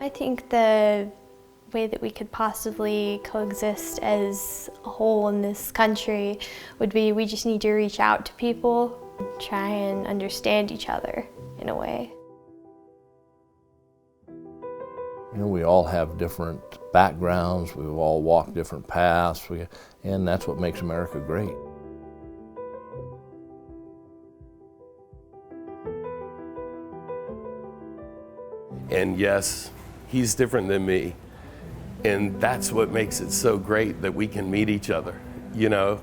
I think the way that we could possibly coexist as a whole in this country would be we just need to reach out to people, try and understand each other in a way. You know, we all have different backgrounds, we've all walked different paths, and that's what makes America great. And yes, he's different than me. And that's what makes it so great that we can meet each other, you know?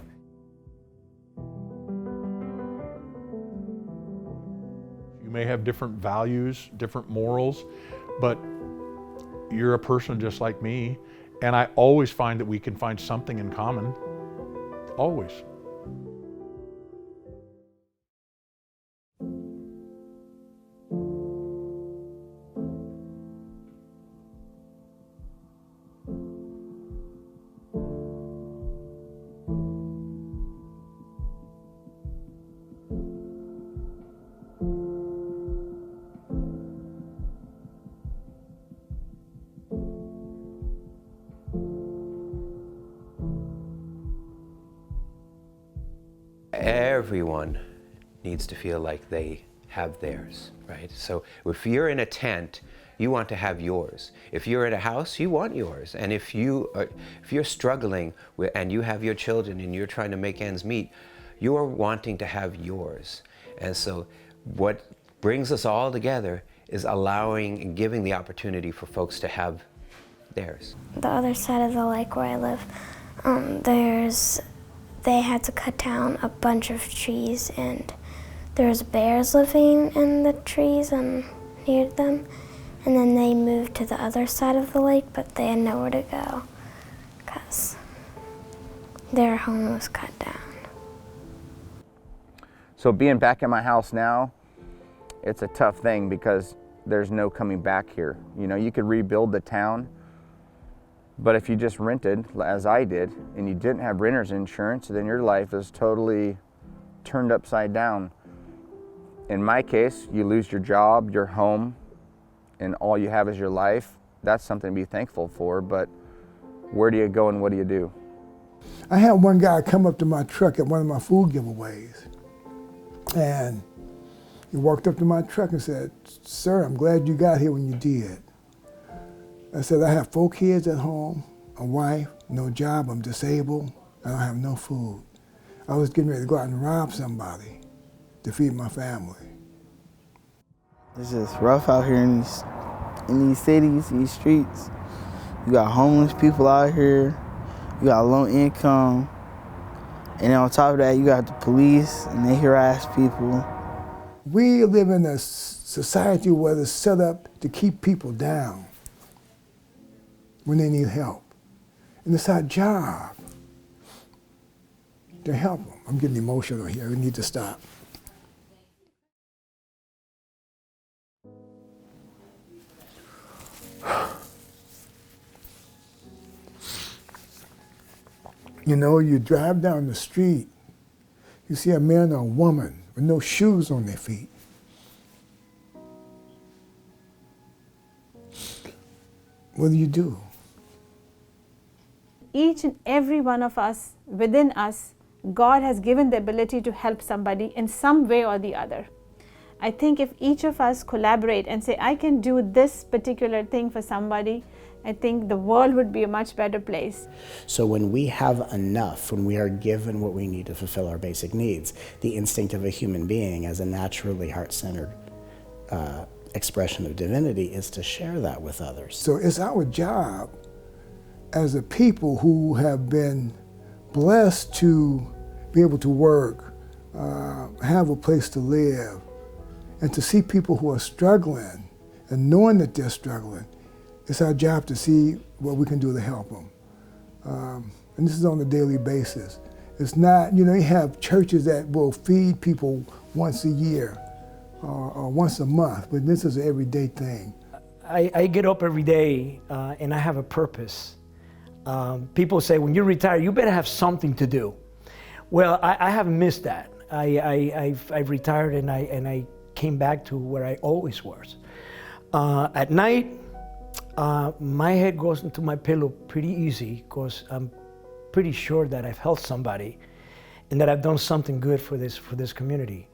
You may have different values, different morals, but you're a person just like me. And I always find that we can find something in common, always. Everyone needs to feel like they have theirs, right? So if you're in a tent, you want to have yours. If you're at a house, you want yours. And if you're struggling and you have your children and you're trying to make ends meet, you are wanting to have yours. And so what brings us all together is allowing and giving the opportunity for folks to have theirs. The other side of the lake where I live, they had to cut down a bunch of trees, and there's bears living in the trees and near them. And then they moved to the other side of the lake, but they had nowhere to go because their home was cut down. So being back in my house now, it's a tough thing because there's no coming back here. You know, you could rebuild the town, but if you just rented, as I did, and you didn't have renter's insurance, then your life is totally turned upside down. In my case, you lose your job, your home, and all you have is your life. That's something to be thankful for, but where do you go and what do you do? I had one guy come up to my truck at one of my food giveaways, and he walked up to my truck and said, "Sir, I'm glad you got here when you did." I said, "I have 4 kids at home, a wife, no job, I'm disabled, I don't have no food. I was getting ready to go out and rob somebody to feed my family." It's just rough out here in these cities, these streets. You got homeless people out here, you got low income, and on top of that, you got the police, and they harass people. We live in a society where it's set up to keep people down when they need help. And it's our job to help them. I'm getting emotional here, we need to stop. You know, you drive down the street, you see a man or a woman with no shoes on their feet. What do? Each and every one of us, within us, God has given the ability to help somebody in some way or the other. I think if each of us collaborate and say, I can do this particular thing for somebody, I think the world would be a much better place. So when we have enough, when we are given what we need to fulfill our basic needs, the instinct of a human being as a naturally heart-centered expression of divinity is to share that with others. So it's our job as a people who have been blessed to be able to work, have a place to live, and to see people who are struggling and knowing that they're struggling, it's our job to see what we can do to help them. And this is on a daily basis. It's not, you know, you have churches that will feed people once a year or once a month, but this is an everyday thing. I get up every day and I have a purpose. People say, when you retire, you better have something to do. Well, I haven't missed that. I've retired and I came back to where I always was. At night, My head goes into my pillow pretty easy because I'm pretty sure that I've helped somebody and that I've done something good for this community.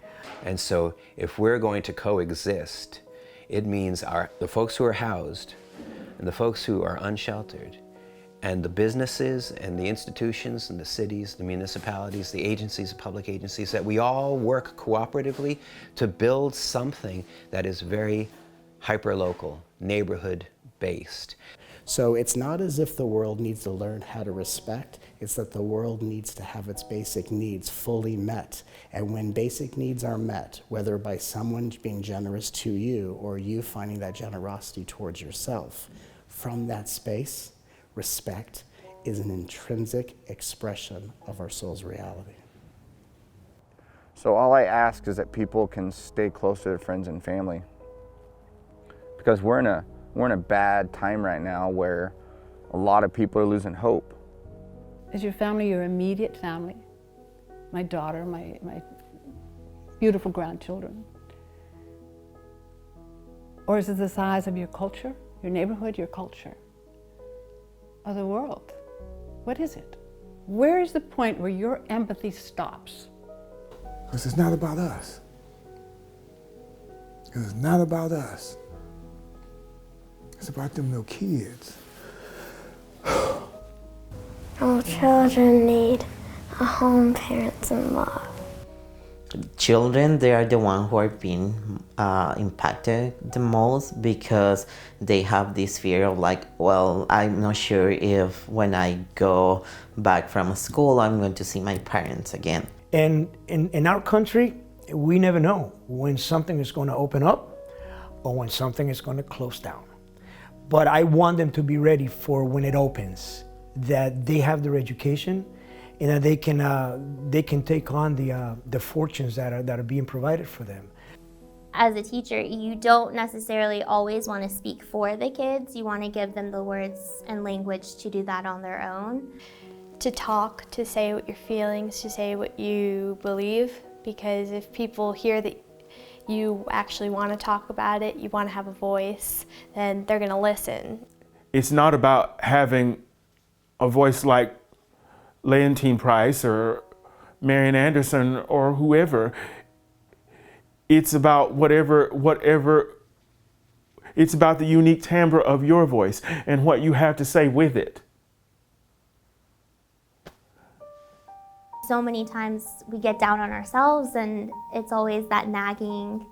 And so if we're going to coexist, it means the folks who are housed and the folks who are unsheltered and the businesses and the institutions and the cities, the municipalities, the agencies, the public agencies, that we all work cooperatively to build something that is very hyperlocal, neighborhood-based. So it's not as if the world needs to learn how to respect, it's that the world needs to have its basic needs fully met. And when basic needs are met, whether by someone being generous to you or you finding that generosity towards yourself, from that space, respect is an intrinsic expression of our soul's reality. So all I ask is that people can stay close to their friends and family, because we're in a bad time right now where a lot of people are losing hope. Is your family your immediate family? My daughter, my beautiful grandchildren? Or is it the size of your culture, your neighborhood, your culture? Or the world? What is it? Where is the point where your empathy stops? Because it's not about us. It's not about us. It's about them little kids. All children need a home, parents, and love. Children, they are the ones who are being impacted the most because they have this fear of like, well, I'm not sure if when I go back from school, I'm going to see my parents again. And in our country, we never know when something is going to open up or when something is going to close down. But I want them to be ready for when it opens, that they have their education and that they can take on the fortunes that are being provided for them. As a teacher, you don't necessarily always want to speak for the kids. You want to give them the words and language to do that on their own. To talk, to say what you're feeling, to say what you believe, because if people hear that you actually want to talk about it, you want to have a voice, then they're going to listen. It's not about having a voice like Leontine Price or Marian Anderson or whoever. It's about whatever, it's about the unique timbre of your voice and what you have to say with it. So many times we get down on ourselves and it's always that nagging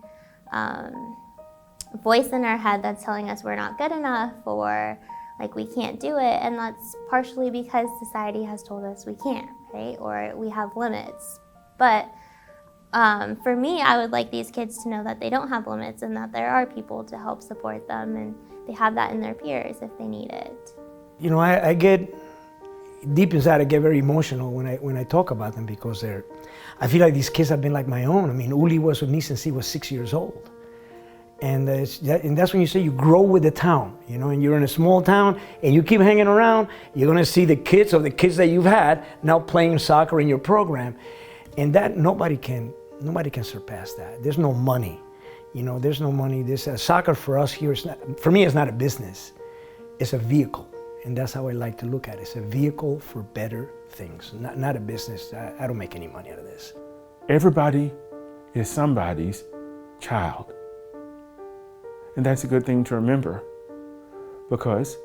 voice in our head that's telling us we're not good enough or like we can't do it, and that's partially because society has told us we can't, right? Or we have limits. But for me, I would like these kids to know that they don't have limits and that there are people to help support them and they have that in their peers if they need it. You know, I get deep inside, I get very emotional when I talk about them because I feel like these kids have been like my own. I mean, Uli was with me since he was 6 years old. And that's when you say you grow with the town, you know, and you're in a small town and you keep hanging around, you're gonna see the kids of the kids that you've had now playing soccer in your program. And that nobody can surpass that. There's no money, you know, there's no money. Soccer for us here, for me, it's not a business, it's a vehicle. And that's how I like to look at it. It's a vehicle for better things, not a business. I don't make any money out of this. Everybody is somebody's child. And that's a good thing to remember, because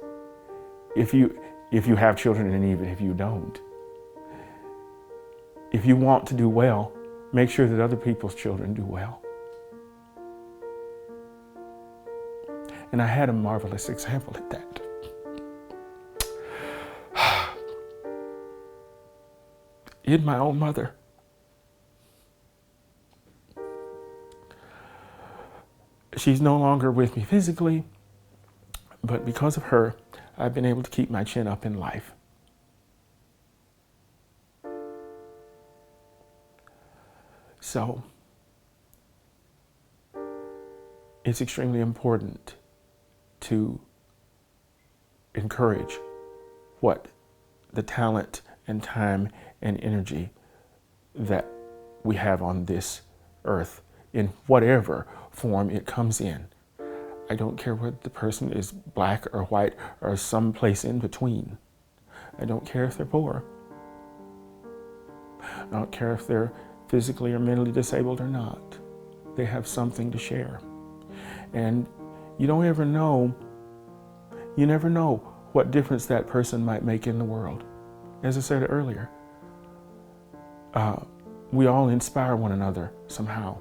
if you have children, and even if you don't, if you want to do well, make sure that other people's children do well. And I had a marvelous example at that. In my own mother. She's no longer with me physically, but because of her, I've been able to keep my chin up in life. So, it's extremely important to encourage what the talent and time and energy that we have on this earth in whatever form it comes in. I don't care whether the person is black or white or someplace in between. I don't care if they're poor. I don't care if they're physically or mentally disabled or not. They have something to share. And you don't ever know, you never know what difference that person might make in the world. As I said earlier, we all inspire one another somehow.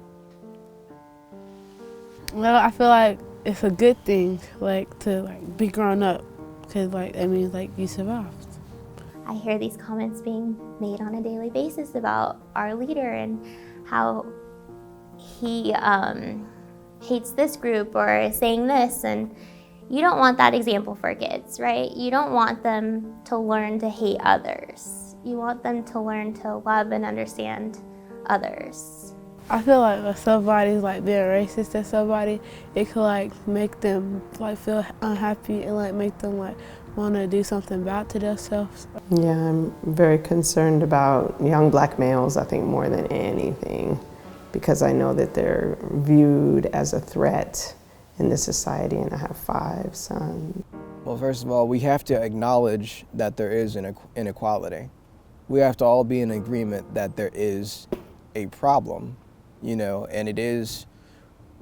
Well, I feel like it's a good thing, like, to like be grown up, because like that means like you survived. I hear these comments being made on a daily basis about our leader and how he hates this group or is saying this, and you don't want that example for kids, right? You don't want them to learn to hate others. You want them to learn to love and understand others. I feel like if somebody's like being racist to somebody, it could like make them like feel unhappy and like make them like want to do something bad to themselves. Yeah, I'm very concerned about young black males, I think, more than anything, because I know that they're viewed as a threat in this society, and I have 5 sons. Well, first of all, we have to acknowledge that there is an inequality. We have to all be in agreement that there is a problem, you know, and it is,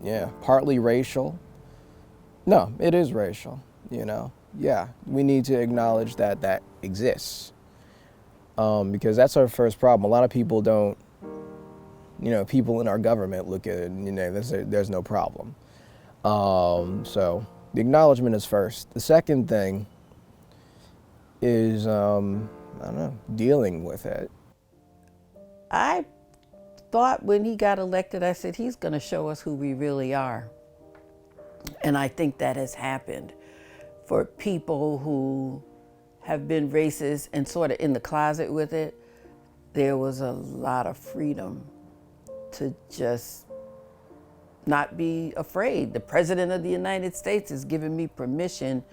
yeah, partly racial. No, it is racial, you know. Yeah, we need to acknowledge that that exists, because that's our first problem. A lot of people don't, you know, people in our government look at it and, you know, there's no problem. So the acknowledgement is first. The second thing is, I don't know, dealing with it. I thought when he got elected, I said, he's going to show us who we really are. And I think that has happened. For people who have been racist and sort of in the closet with it, there was a lot of freedom to just not be afraid. The President of the United States has given me permission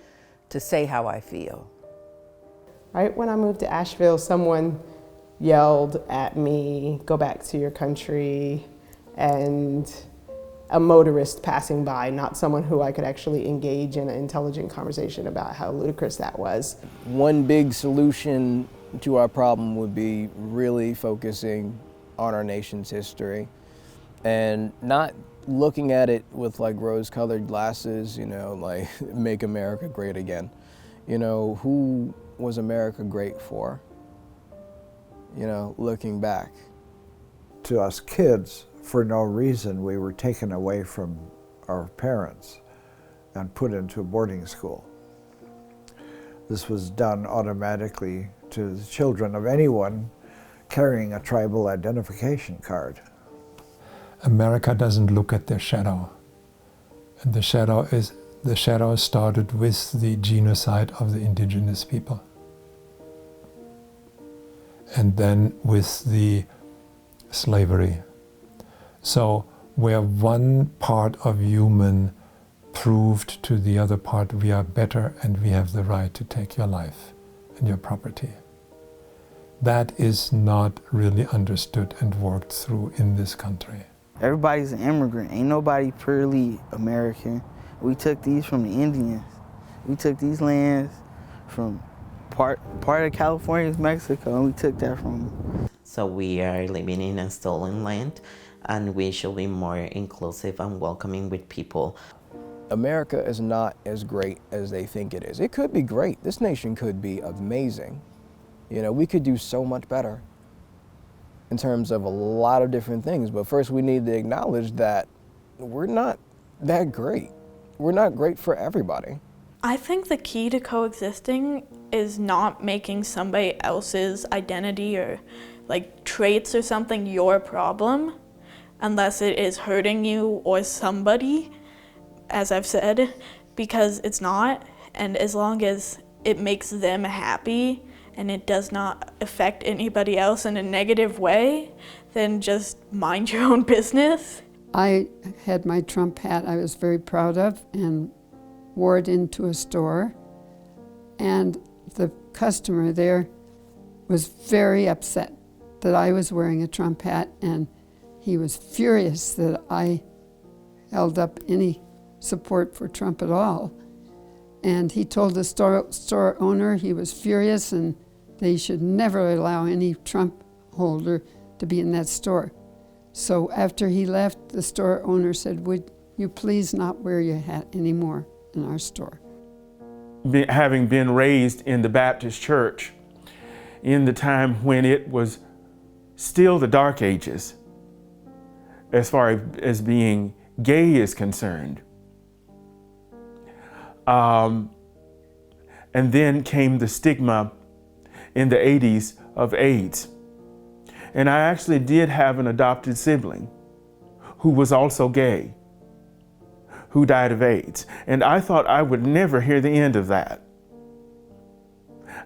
to say how I feel. Right when I moved to Asheville, someone yelled at me, "Go back to your country," and a motorist passing by, not someone who I could actually engage in an intelligent conversation about how ludicrous that was. One big solution to our problem would be really focusing on our nation's history and not looking at it with like rose-colored glasses, you know, like make America great again. You know, who was America great for? You know, looking back. To us kids, for no reason, we were taken away from our parents and put into a boarding school. This was done automatically to the children of anyone carrying a tribal identification card. America doesn't look at their shadow. And the shadow started with the genocide of the indigenous people. And then with the slavery. So where one part of human proved to the other part, we are better and we have the right to take your life and your property. That is not really understood and worked through in this country. Everybody's an immigrant. Ain't nobody purely American. We took these from the Indians. We took these lands from part of California is Mexico, and we took that from them. So we are living in a stolen land, and we should be more inclusive and welcoming with people. America is not as great as they think it is. It could be great. This nation could be amazing. You know, we could do so much better in terms of a lot of different things. But first we need to acknowledge that we're not that great. We're not great for everybody. I think the key to coexisting is not making somebody else's identity or like traits or something your problem, unless it is hurting you or somebody, as I've said, because it's not. And as long as it makes them happy and it does not affect anybody else in a negative way, then just mind your own business. I had my Trump hat I was very proud of and wore it into a store, and the customer there was very upset that I was wearing a Trump hat, and he was furious that I held up any support for Trump at all. And he told the store owner he was furious and they should never allow any Trump holder to be in that store. So after he left, the store owner said, "Would you please not wear your hat anymore in our store?" Having been raised in the Baptist church in the time when it was still the Dark Ages, as far as being gay is concerned. And then came the stigma in the 80s of AIDS. And I actually did have an adopted sibling who was also gay, who died of AIDS. And I thought I would never hear the end of that.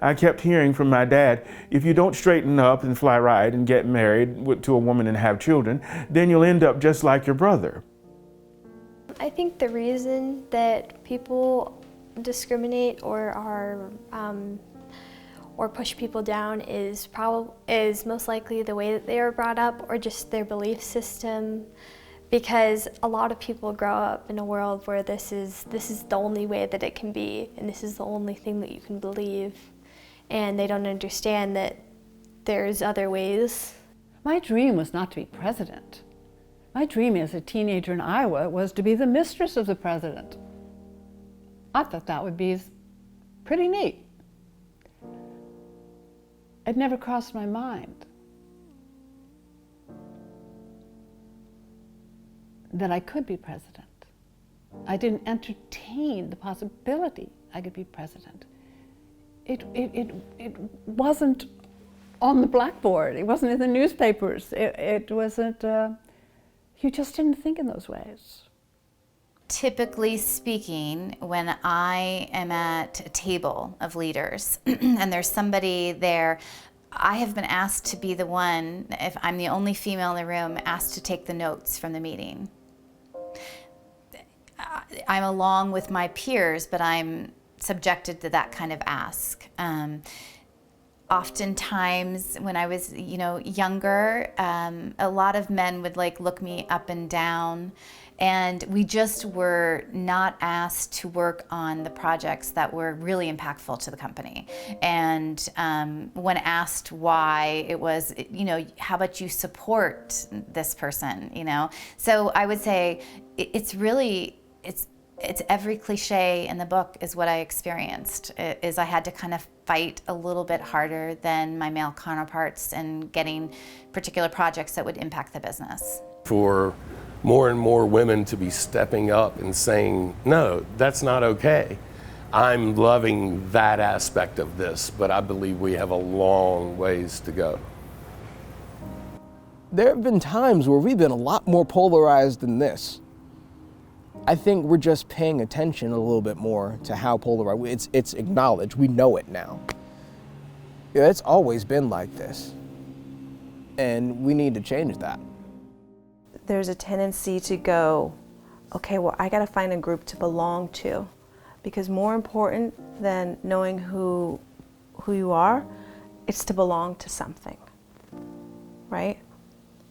I kept hearing from my dad, if you don't straighten up and fly right and get married to a woman and have children, then you'll end up just like your brother. I think the reason that people discriminate or push people down is most likely the way that they were brought up or just their belief system, because a lot of people grow up in a world where this is the only way that it can be, and this is the only thing that you can believe, and they don't understand that there's other ways. My dream was not to be president. My dream as a teenager in Iowa was to be the mistress of the president. I thought that would be pretty neat. It never crossed my mind that I could be president. I didn't entertain the possibility I could be president. It wasn't on the blackboard. It wasn't in the newspapers. It wasn't, you just didn't think in those ways. Typically speaking, when I am at a table of leaders and there's somebody there, I have been asked to be the one, if I'm the only female in the room, asked to take the notes from the meeting. I'm along with my peers, but I'm subjected to that kind of ask. Oftentimes when I was, younger, a lot of men would look me up and down, and we just were not asked to work on the projects that were really impactful to the company. And when asked why, it was, how about you support this person, So I would say it's every cliche in the book is what I experienced, is I had to kind of fight a little bit harder than my male counterparts in getting particular projects that would impact the business. For more and more women to be stepping up and saying, no, that's not okay. I'm loving that aspect of this, but I believe we have a long ways to go. There have been times where we've been a lot more polarized than this. I think we're just paying attention a little bit more to how polarized, it's acknowledged, we know it now. Yeah, it's always been like this, and we need to change that. There's a tendency to go, okay, well, I gotta find a group to belong to, because more important than knowing who you are, it's to belong to something, right?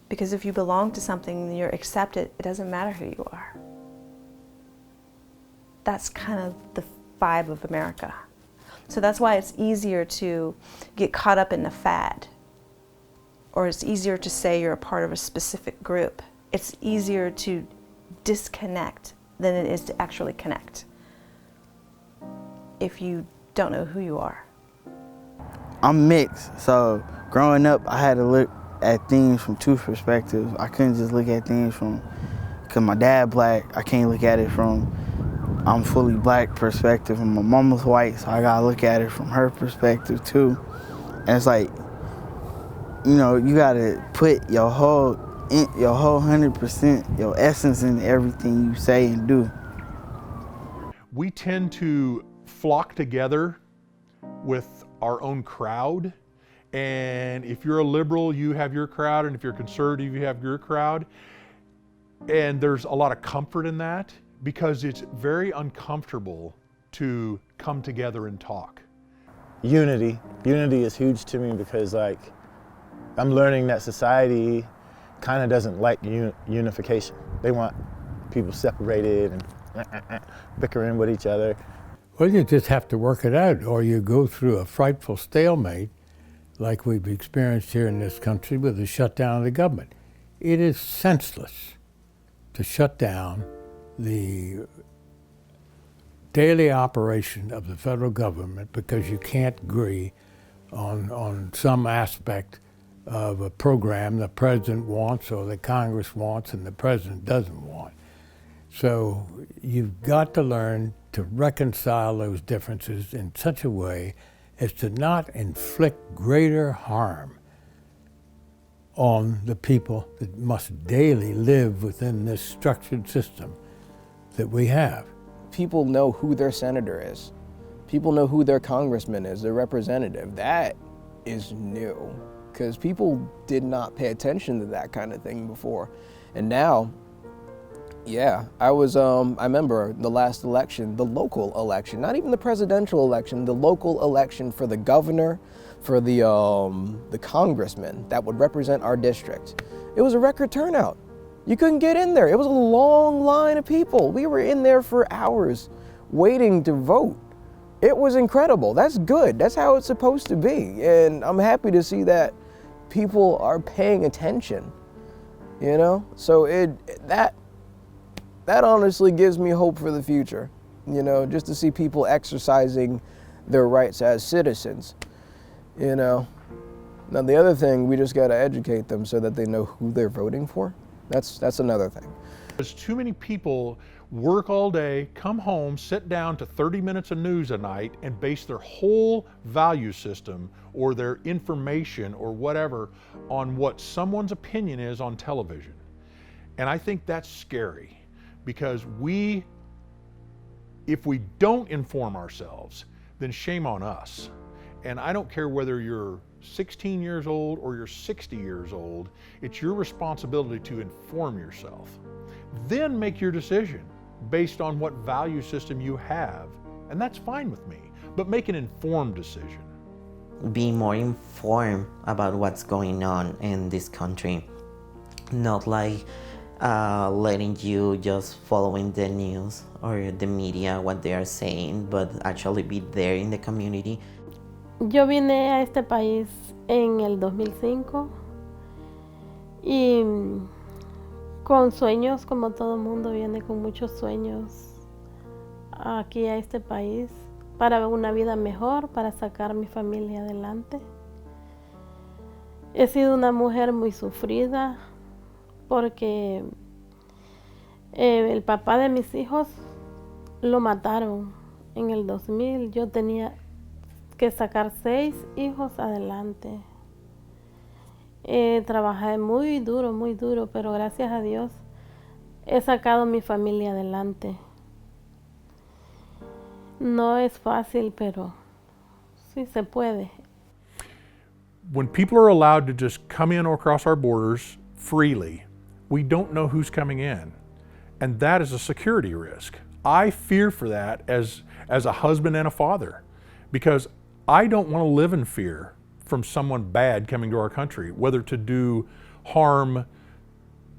Because if you belong to something and you're accepted, it doesn't matter who you are. That's kind of the vibe of America. So that's why it's easier to get caught up in the fad, or it's easier to say you're a part of a specific group. It's easier to disconnect than it is to actually connect if you don't know who you are. I'm mixed, so growing up I had to look at things from two perspectives. I couldn't just look at things from, because my dad black, I can't look at it from I'm fully black perspective, and my mama's white, so I gotta look at it from her perspective too. And it's like, you gotta put your whole 100%, your essence in everything you say and do. We tend to flock together with our own crowd. And if you're a liberal, you have your crowd. And if you're conservative, you have your crowd. And there's a lot of comfort in that, because it's very uncomfortable to come together and talk. Unity is huge to me, because I'm learning that society kind of doesn't like unification. They want people separated and bickering with each other. Well, you just have to work it out, or you go through a frightful stalemate like we've experienced here in this country with the shutdown of the government. It is senseless to shut down the daily operation of the federal government because you can't agree on some aspect of a program the president wants or the Congress wants and the president doesn't want. So you've got to learn to reconcile those differences in such a way as to not inflict greater harm on the people that must daily live within this structured system that we have. People know who their senator is. People know who their congressman is, their representative. That is new, because people did not pay attention to that kind of thing before. And now, yeah, I remember the last election, the local election, not even the presidential election, the local election for the governor, for the congressman that would represent our district. It was a record turnout. You couldn't get in there. It was a long line of people. We were in there for hours waiting to vote. It was incredible. That's good. That's how it's supposed to be. And I'm happy to see that people are paying attention, you know? So that honestly gives me hope for the future, you know, just to see people exercising their rights as citizens, you know? Now the other thing, we just got to educate them so that they know who they're voting for. That's another thing. There's too many people work all day, come home, sit down to 30 minutes of news a night and base their whole value system or their information or whatever on what someone's opinion is on television. And I think that's scary because if we don't inform ourselves, then shame on us. And I don't care whether you're 16 years old or you're 60 years old, it's your responsibility to inform yourself. Then make your decision based on what value system you have, and that's fine with me, but make an informed decision. Be more informed about what's going on in this country, not like letting you just following the news or the media, what they are saying, but actually be there in the community. Yo vine a este país en el 2005 y con sueños, como todo mundo viene con muchos sueños aquí a este país para una vida mejor, para sacar a mi familia adelante. He sido una mujer muy sufrida porque el papá de mis hijos lo mataron en el 2000. Yo tenía que sacar 6 hijos adelante. Trabajé muy duro, pero gracias a Dios he sacado mi familia adelante. No es fácil, pero sí se puede. When people are allowed to just come in or across our borders freely, we don't know who's coming in. And that is a security risk. I fear for that as a husband and a father, because I don't want to live in fear from someone bad coming to our country, whether to do harm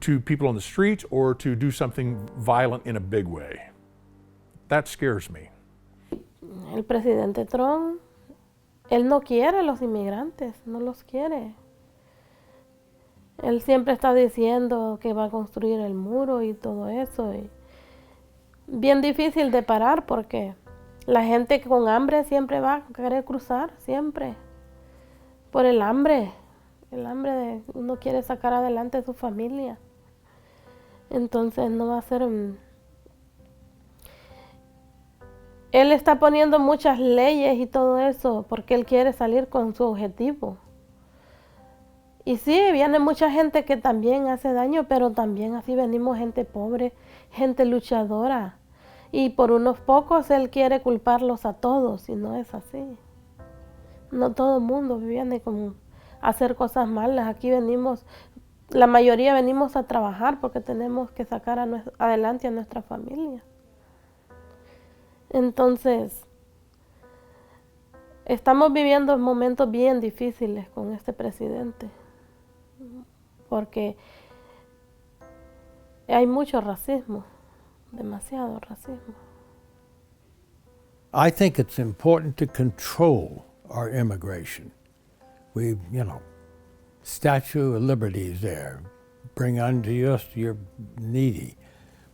to people on the streets or to do something violent in a big way. That scares me. El presidente Trump, él no quiere a los inmigrantes, no los quiere. Él siempre está diciendo que va a construir el muro y todo eso. Y bien difícil de parar porque la gente con hambre siempre va a querer cruzar, siempre. Por el hambre de uno quiere sacar adelante a su familia. Entonces no va a ser... Él está poniendo muchas leyes y todo eso porque él quiere salir con su objetivo. Y sí, viene mucha gente que también hace daño, pero también así venimos gente pobre, gente luchadora. Y por unos pocos él quiere culparlos a todos y no es así. No todo el mundo viene a hacer cosas malas. Aquí venimos, la mayoría venimos a trabajar porque tenemos que sacar adelante a nuestra familia. Entonces, estamos viviendo momentos bien difíciles con este presidente porque hay mucho racismo. Demasiado racismo. I think it's important to control our immigration. We, Statue of Liberty is there. Bring unto us your needy.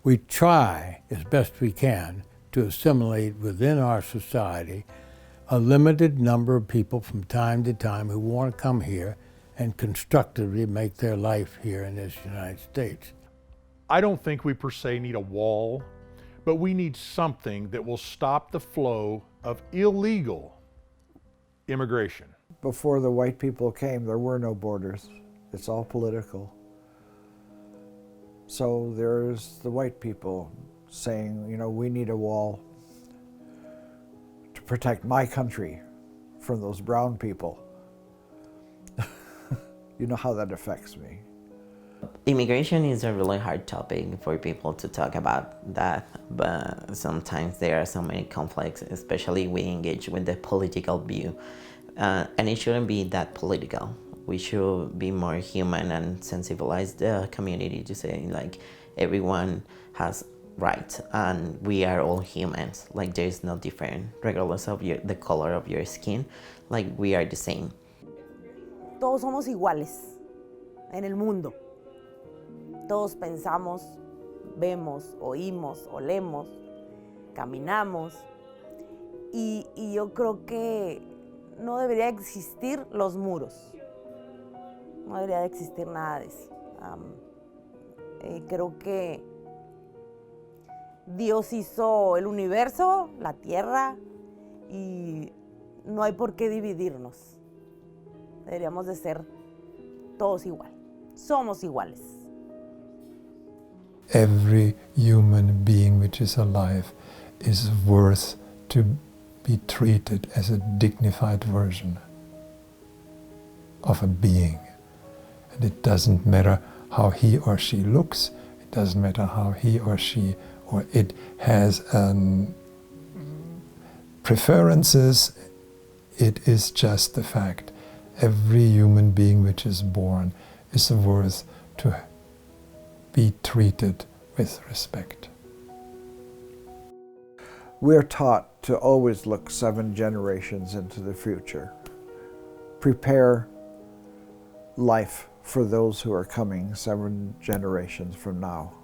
We try as best we can to assimilate within our society a limited number of people from time to time who want to come here and constructively make their life here in this United States. I don't think we per se need a wall, but we need something that will stop the flow of illegal immigration. Before the white people came, there were no borders. It's all political. So there's the white people saying, we need a wall to protect my country from those brown people. You know how that affects me. Immigration is a really hard topic for people to talk about that, but sometimes there are so many conflicts, especially we engage with the political view. And it shouldn't be that political. We should be more human and sensibilize the community to say, everyone has rights and we are all humans. There is no different, regardless of the color of your skin, we are the same. Todos somos iguales en el mundo. Todos pensamos, vemos, oímos, olemos, caminamos. Y yo creo que no debería existir los muros. No debería de existir nada de eso. Creo que Dios hizo el universo, la tierra, y no hay por qué dividirnos. Deberíamos de ser todos iguales. Somos iguales. Every human being which is alive is worth to be treated as a dignified version of a being. And it doesn't matter how he or she looks, it doesn't matter how he or she or it has preferences, it is just the fact. Every human being which is born is worth to be treated with respect. We're taught to always look 7 generations into the future. Prepare life for those who are coming 7 generations from now,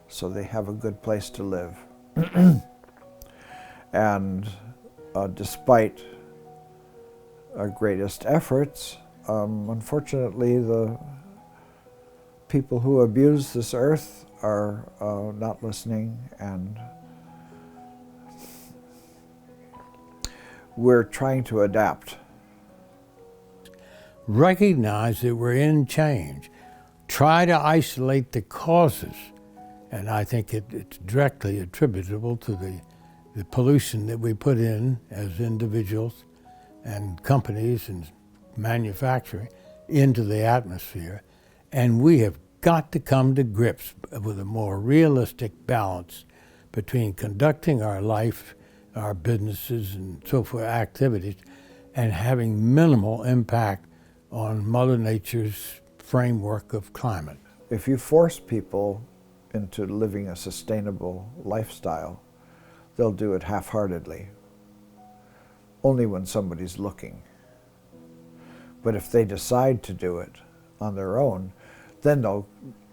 so they have a good place to live. And despite our greatest efforts, unfortunately the people who abuse this earth are not listening, and we're trying to adapt. Recognize that we're in change. Try to isolate the causes, and I think it's directly attributable to the pollution that we put in as individuals and companies and manufacturing into the atmosphere. And we have got to come to grips with a more realistic balance between conducting our life, our businesses and so forth activities, and having minimal impact on Mother Nature's framework of climate. If you force people into living a sustainable lifestyle, they'll do it half-heartedly, only when somebody's looking. But if they decide to do it on their own, then they'll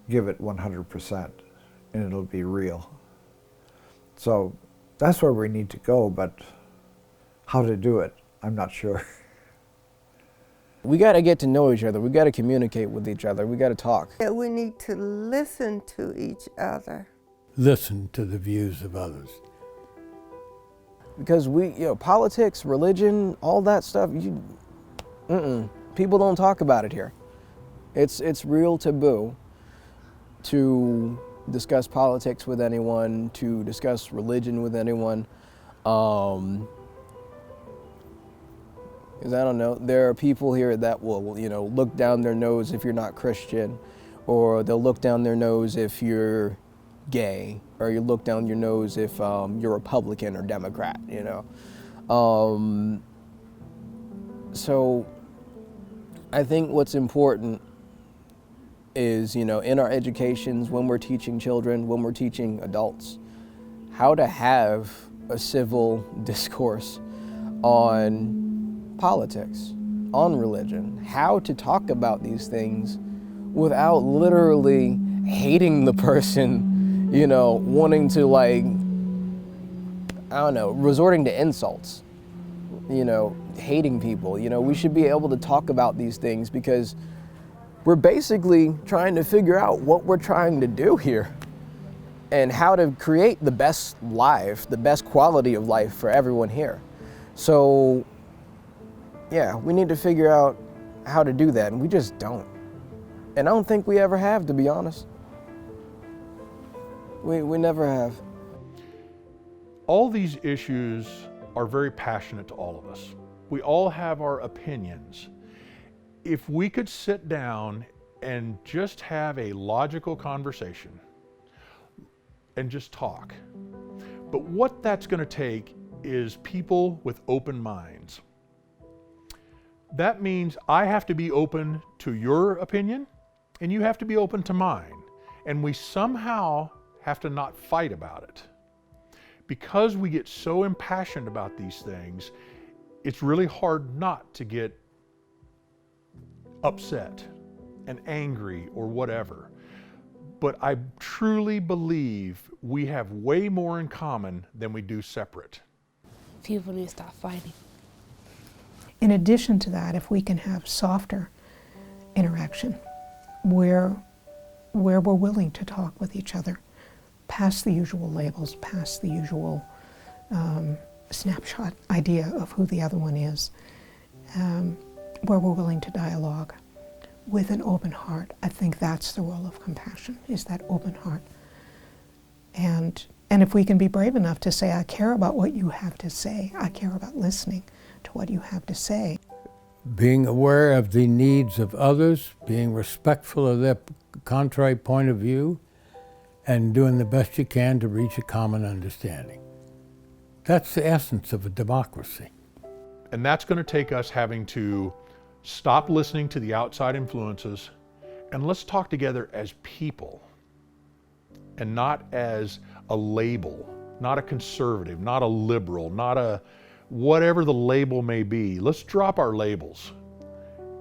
give it 100% and it'll be real. So that's where we need to go, but how to do it, I'm not sure. We got to get to know each other. We got to communicate with each other. We got to talk. We need to listen to each other. Listen to the views of others. Because politics, religion, all that stuff, people don't talk about it here. It's real taboo to discuss politics with anyone, to discuss religion with anyone. Because I don't know, there are people here that will, look down their nose if you're not Christian, or they'll look down their nose if you're gay, or you look down your nose if you're Republican or Democrat, So I think what's important is, you know, in our educations, when we're teaching children, when we're teaching adults, how to have a civil discourse on politics, on religion, how to talk about these things without literally hating the person, you know, wanting to, like, I don't know, resorting to insults, you know, hating people. You know, we should be able to talk about these things because we're basically trying to figure out what we're trying to do here and how to create the best life, the best quality of life for everyone here. So, yeah, we need to figure out how to do that, and we just don't. And I don't think we ever have, to be honest. We never have. All these issues are very passionate to all of us. We all have our opinions. If we could sit down and just have a logical conversation and just talk. But what that's going to take is people with open minds. That means I have to be open to your opinion and you have to be open to mine. And we somehow have to not fight about it. Because we get so impassioned about these things, it's really hard not to get upset and angry or whatever. But I truly believe we have way more in common than we do separate. People need to stop fighting. In addition to that, if we can have softer interaction where we're willing to talk with each other, past the usual labels, past the usual snapshot idea of who the other one is, where we're willing to dialogue with an open heart. I think that's the role of compassion, is that open heart. And if we can be brave enough to say, I care about what you have to say, I care about listening to what you have to say. Being aware of the needs of others, being respectful of their contrary point of view, and doing the best you can to reach a common understanding. That's the essence of a democracy. And that's going to take us having to stop listening to the outside influences and let's talk together as people and not as a label, not a conservative, not a liberal, not a whatever the label may be. Let's drop our labels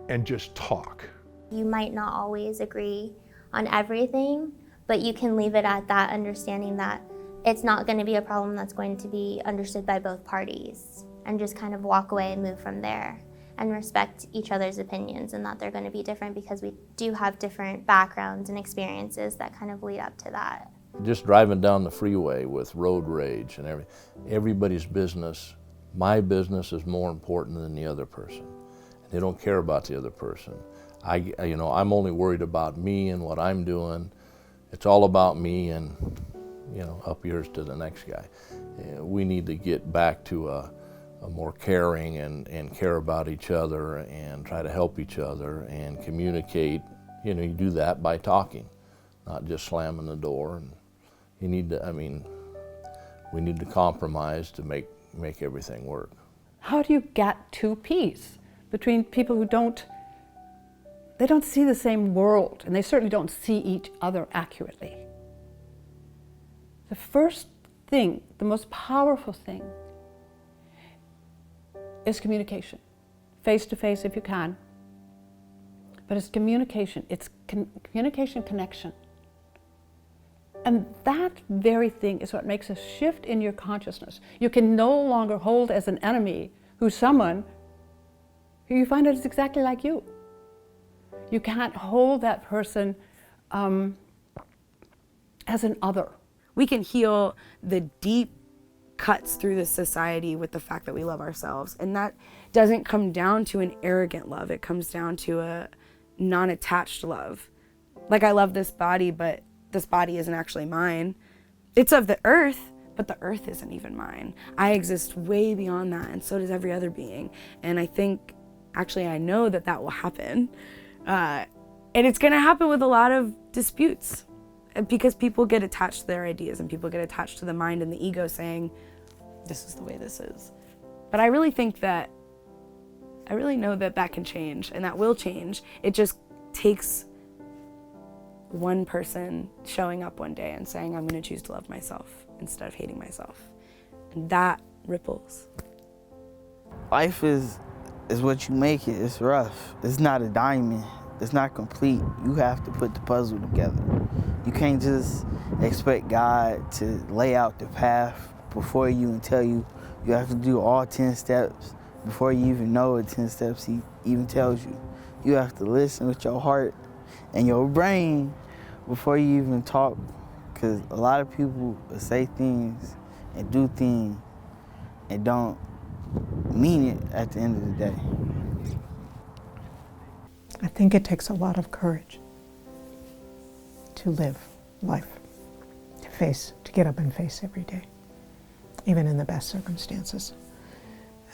and just talk. You might not always agree on everything, but you can leave it at that understanding that it's not going to be a problem that's going to be understood by both parties, and just kind of walk away and move from there and respect each other's opinions, and that they're going to be different because we do have different backgrounds and experiences that kind of lead up to that. Just driving down the freeway with road rage and everybody's business, my business is more important than the other person. They don't care about the other person. I'm only worried about me and what I'm doing. It's all about me and, up yours to the next guy. We need to get back to a more caring and care about each other and try to help each other and communicate. You do that by talking, not just slamming the door. And we need to compromise to make everything work. How do you get to peace between people who don't see the same world, and they certainly don't see each other accurately? The first thing, the most powerful thing, is communication. Face to face if you can. But it's communication. It's communication connection. And that very thing is what makes a shift in your consciousness. You can no longer hold as an enemy who's someone who you find out is exactly like you. You can't hold that person as an other. We can heal the deep cuts through this society with the fact that we love ourselves. And that doesn't come down to an arrogant love. It comes down to a non-attached love. Like, I love this body, but this body isn't actually mine. It's of the earth, but the earth isn't even mine. I exist way beyond that, and so does every other being. And I think, actually, I know that will happen. And it's gonna happen with a lot of disputes, because people get attached to their ideas and people get attached to the mind and the ego saying, this is the way this is. But I really know that can change, and that will change. It just takes one person showing up one day and saying, I'm going to choose to love myself instead of hating myself. And that ripples. Life is what you make it. It's rough. It's not a diamond. It's not complete. You have to put the puzzle together. You can't just expect God to lay out the path before you and tell you you have to do all 10 steps before you even know what 10 steps he even tells you. You have to listen with your heart and your brain before you even talk, because a lot of people say things and do things and don't mean it at the end of the day. I think it takes a lot of courage to live life, to get up and face every day, even in the best circumstances.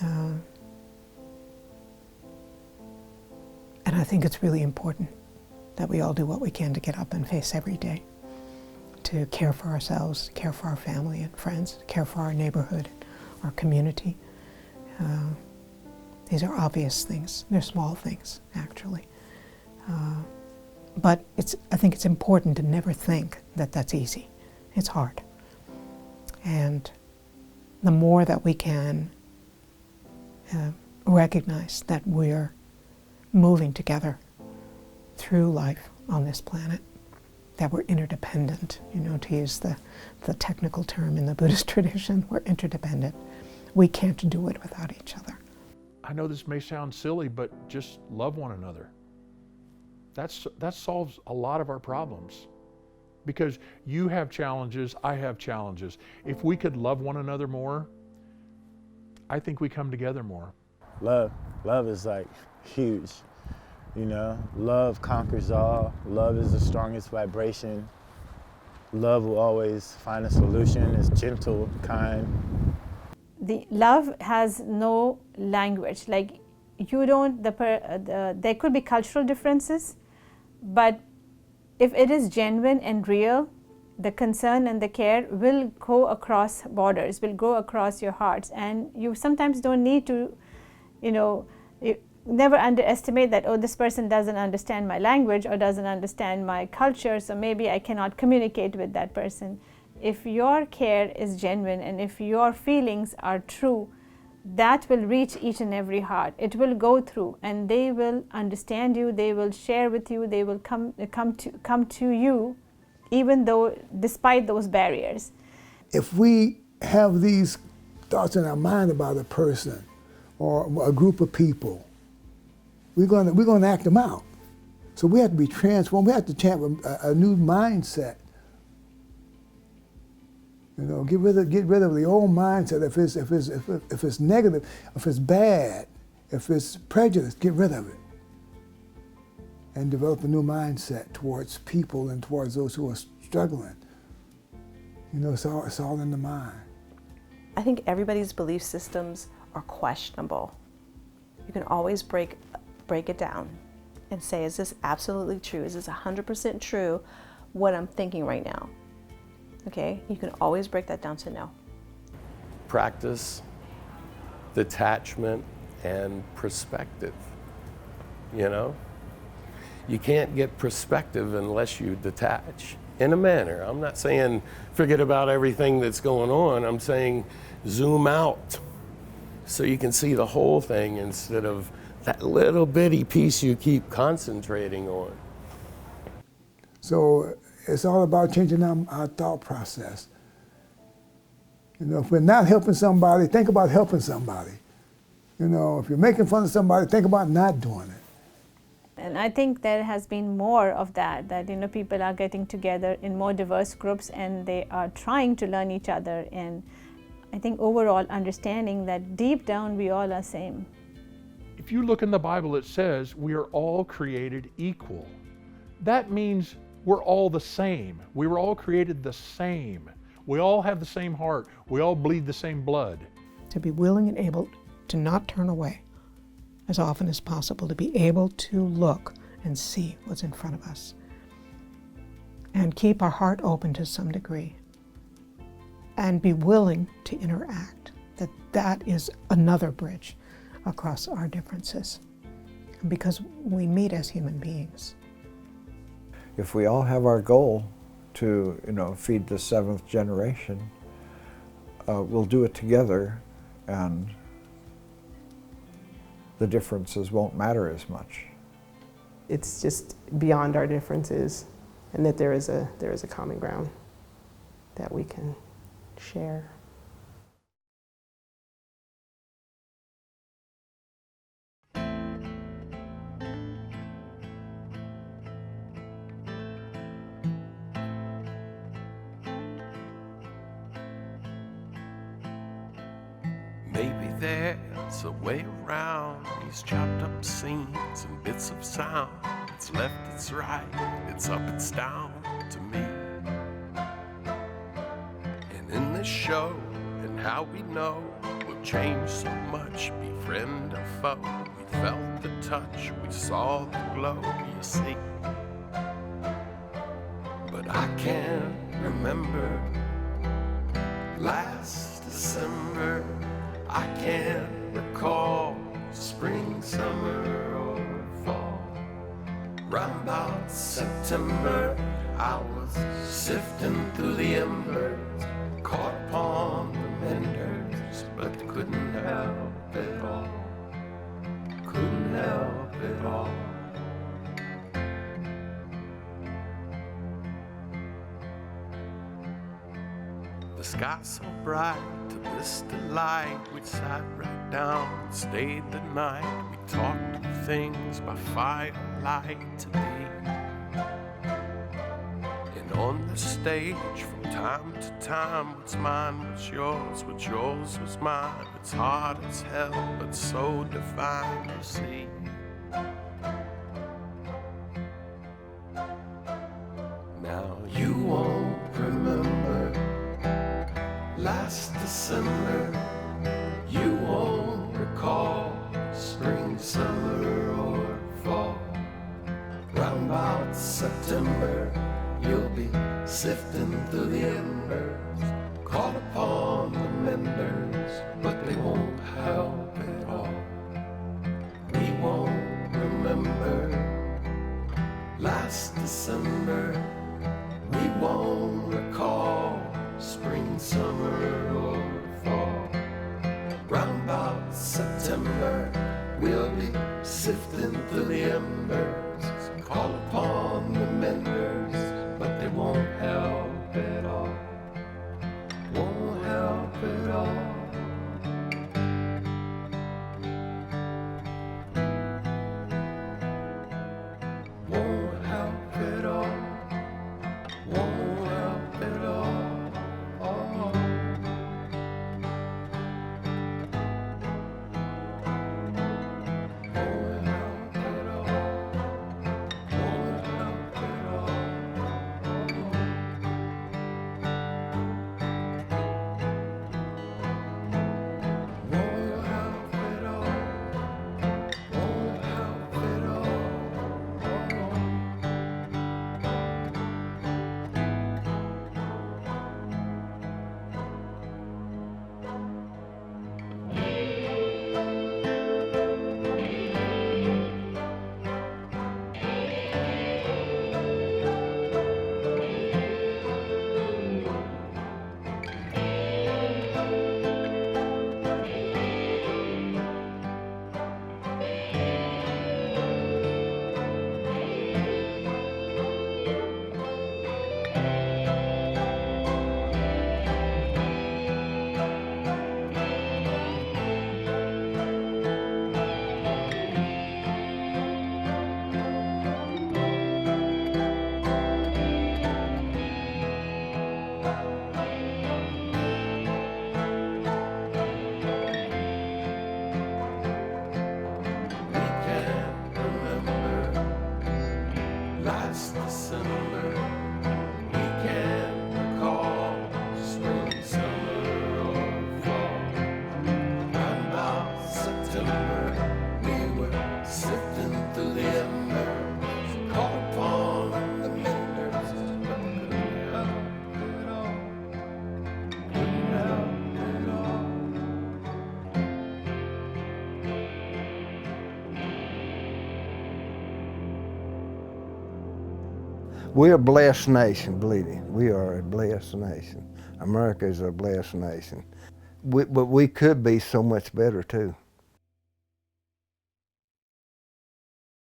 And I think it's really important that we all do what we can to get up and face every day, to care for ourselves, care for our family and friends, care for our neighborhood, our community. These are obvious things. They're small things, actually. But I think it's important to never think that that's easy. It's hard. And the more that we can recognize that we're moving together through life on this planet, that we're interdependent, to use the technical term in the Buddhist tradition, we're interdependent. We can't do it without each other. I know this may sound silly, but just love one another. That solves a lot of our problems. Because you have challenges, I have challenges. If we could love one another more, I think we come together more. Love is like huge, Love conquers all. Love is the strongest vibration. Love will always find a solution. It's gentle, kind. The love has no language. Like there could be cultural differences, but if it is genuine and real, the concern and the care will go across borders, will go across your hearts. And you sometimes don't need to, you never underestimate that, oh, this person doesn't understand my language or doesn't understand my culture, so maybe I cannot communicate with that person. If your care is genuine and if your feelings are true, that will reach each and every heart. It will go through and they will understand you, they will share with you, they will come to you, even though despite those barriers. If we have these thoughts in our mind about a person or a group of people, we're going to act them out. So we have to be transformed. We have to have a new mindset. Get rid of the old mindset. If it's negative, if it's bad, if it's prejudice, get rid of it. And develop a new mindset towards people and towards those who are struggling. It's all in the mind. I think everybody's belief systems are questionable. You can always break it down and say, is this absolutely true? Is this 100% true, what I'm thinking right now? Okay, you can always break that down to no. Practice detachment and perspective. You can't get perspective unless you detach in a manner. I'm not saying forget about everything that's going on. I'm saying zoom out so you can see the whole thing instead of that little bitty piece you keep concentrating on. So it's all about changing our thought process. If we're not helping somebody, think about helping somebody. If you're making fun of somebody, think about not doing it. And I think there has been more of that people are getting together in more diverse groups and they are trying to learn each other. And I think overall understanding that deep down we all are same. If you look in the Bible, it says we are all created equal. That means we're all the same. We were all created the same. We all have the same heart. We all bleed the same blood. To be willing and able to not turn away as often as possible, to be able to look and see what's in front of us and keep our heart open to some degree and be willing to interact, that is another bridge across our differences, because we meet as human beings. if we all have our goal to, feed the 7th generation, we'll do it together, and the differences won't matter as much. It's just beyond our differences, and that there is a common ground that we can share. Maybe there's a way around these chopped up scenes and bits of sound. It's left, it's right, it's up, it's down to me. And in this show and how we know we've changed so much, be friend or foe. We felt the touch, we saw the glow, you see. But I can't remember last December. I can't recall spring, summer, or fall. Round about September, I was sifting through the embers, caught upon the menders, but couldn't help it all. Couldn't help it all. The sky so bright, to this delight, we sat right down and stayed the night. We talked of things by firelight today. And on the stage, from time to time, what's mine was yours was mine. It's hard as hell, but so divine, you see. Now you won't remember last December, you won't recall spring, summer, or fall. Round about September, you'll be sifting through the embers, caught upon the menders, but they won't help at all. We won't remember last December, we won't recall spring, summer, or fall. Round about September, we'll be sifting through the embers, call upon the menders, but they won't help at all. Won't help at all. Won't help at all. Won't help at all. Won't help at all. We're a blessed nation, believe me. We are a blessed nation. America is a blessed nation. But we could be so much better too.